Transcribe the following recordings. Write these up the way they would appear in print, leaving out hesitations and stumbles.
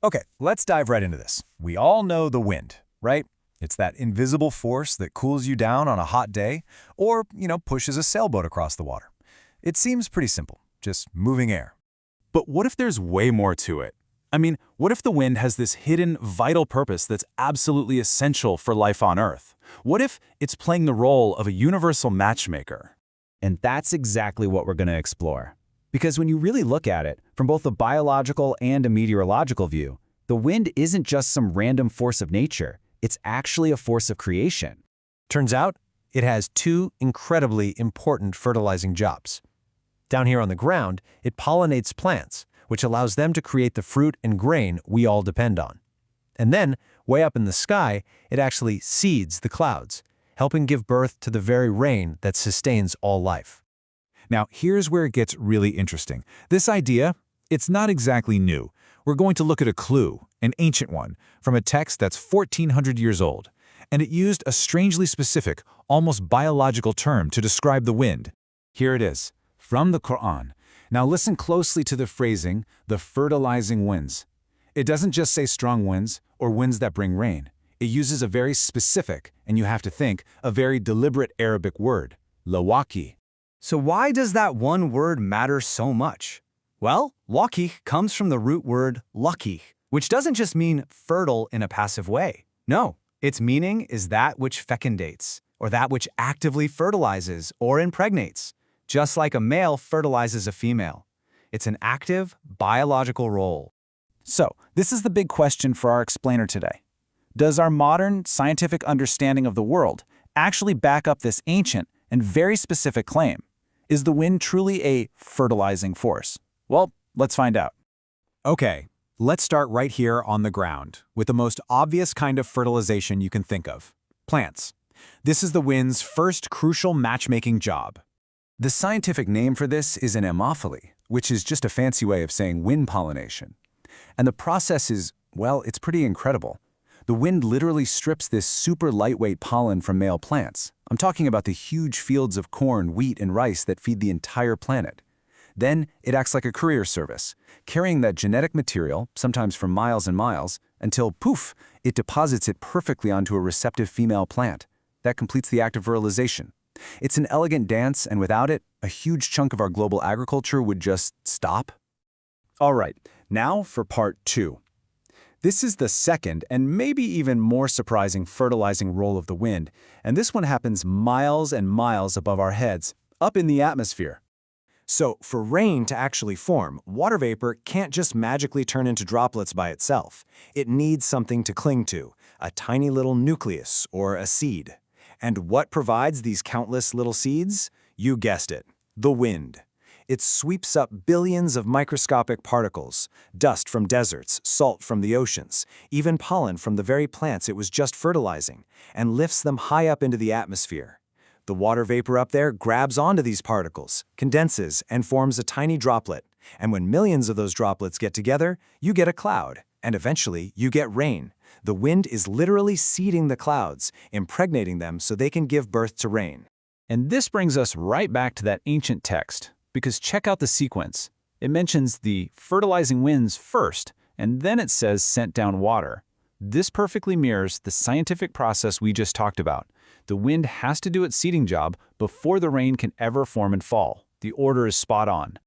Okay, let's dive right into this. We all know the wind, right? It's that invisible force that cools you down on a hot day or, pushes a sailboat across the water. It seems pretty simple, just moving air. But what if there's way more to it? I mean, what if the wind has this hidden, vital purpose that's absolutely essential for life on Earth? What if it's playing the role of a universal matchmaker? And that's exactly what we're going to explore. Because when you really look at it, from both a biological and a meteorological view, the wind isn't just some random force of nature. It's actually a force of creation. Turns out, it has two incredibly important fertilizing jobs. Down here on the ground, it pollinates plants, which allows them to create the fruit and grain we all depend on. And then, way up in the sky, it actually seeds the clouds, helping give birth to the very rain that sustains all life. Now, here's where it gets really interesting. This idea, it's not exactly new. We're going to look at a clue, an ancient one, from a text that's 1,400 years old. And it used a strangely specific, almost biological term to describe the wind. Here it is, from the Quran. Now listen closely to the phrasing, the fertilizing winds. It doesn't just say strong winds or winds that bring rain. It uses a very specific, and you have to think, a very deliberate Arabic word, Lawaqih. So why does that one word matter so much? Well, Lawaqih comes from the root word lucky, which doesn't just mean fertile in a passive way. No, its meaning is that which fecundates, or that which actively fertilizes or impregnates, just like a male fertilizes a female. It's an active, biological role. So, this is the big question for our explainer today. Does our modern, scientific understanding of the world actually back up this ancient and very specific claim? Is the wind truly a fertilizing force? Well, let's find out. Okay, let's start right here on the ground, with the most obvious kind of fertilization you can think of, plants. This is the wind's first crucial matchmaking job. The scientific name for this is an amophily, which is just a fancy way of saying wind pollination. And the process is, well, it's pretty incredible. The wind literally strips this super lightweight pollen from male plants. I'm talking about the huge fields of corn, wheat, and rice that feed the entire planet. Then it acts like a courier service, carrying that genetic material, sometimes for miles and miles, until, poof, it deposits it perfectly onto a receptive female plant. That completes the act of fertilization. It's an elegant dance, and without it, a huge chunk of our global agriculture would just stop. All right, now for part 2. This is the second and maybe even more surprising fertilizing role of the wind, and this one happens miles and miles above our heads, up in the atmosphere. So, for rain to actually form, water vapor can't just magically turn into droplets by itself. It needs something to cling to, a tiny little nucleus or a seed. And what provides these countless little seeds? You guessed it, the wind. It sweeps up billions of microscopic particles, dust from deserts, salt from the oceans, even pollen from the very plants it was just fertilizing, and lifts them high up into the atmosphere. The water vapor up there grabs onto these particles, condenses, and forms a tiny droplet. And when millions of those droplets get together, you get a cloud, and eventually you get rain. The wind is literally seeding the clouds, impregnating them so they can give birth to rain. And this brings us right back to that ancient text, because check out the sequence. It mentions the fertilizing winds first, and then it says sent down water. This perfectly mirrors the scientific process we just talked about. The wind has to do its seeding job before the rain can ever form and fall. The order is spot on.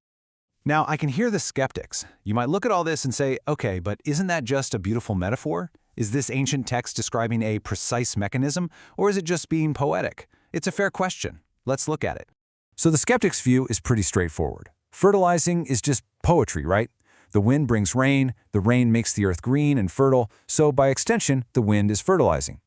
Now, I can hear the skeptics. You might look at all this and say, okay, but isn't that just a beautiful metaphor? Is this ancient text describing a precise mechanism, or is it just being poetic? It's a fair question. Let's look at it. So the skeptic's view is pretty straightforward. Fertilizing is just poetry, right? The wind brings rain, the rain makes the earth green and fertile, so by extension, the wind is fertilizing.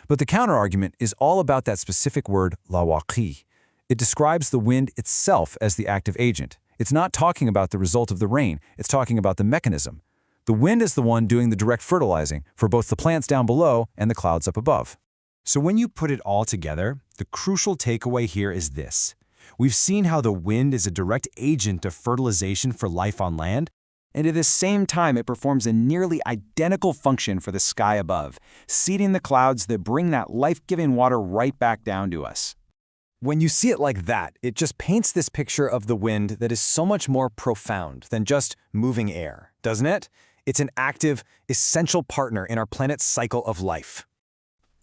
But the counterargument is all about that specific word, Lawaqih. It describes the wind itself as the active agent. It's not talking about the result of the rain, it's talking about the mechanism. The wind is the one doing the direct fertilizing for both the plants down below and the clouds up above. So when you put it all together, the crucial takeaway here is this. We've seen how the wind is a direct agent of fertilization for life on land, and at the same time it performs a nearly identical function for the sky above, seeding the clouds that bring that life-giving water right back down to us. When you see it like that, it just paints this picture of the wind that is so much more profound than just moving air, doesn't it? It's an active, essential partner in our planet's cycle of life.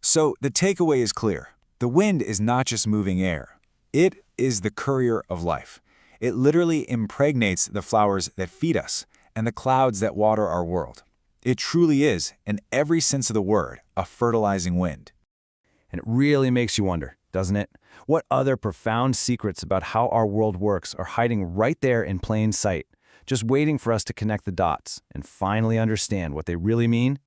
So the takeaway is clear. The wind is not just moving air. It is the courier of life. It literally impregnates the flowers that feed us and the clouds that water our world. It truly is, in every sense of the word, a fertilizing wind. And it really makes you wonder, doesn't it? What other profound secrets about how our world works are hiding right there in plain sight, just waiting for us to connect the dots and finally understand what they really mean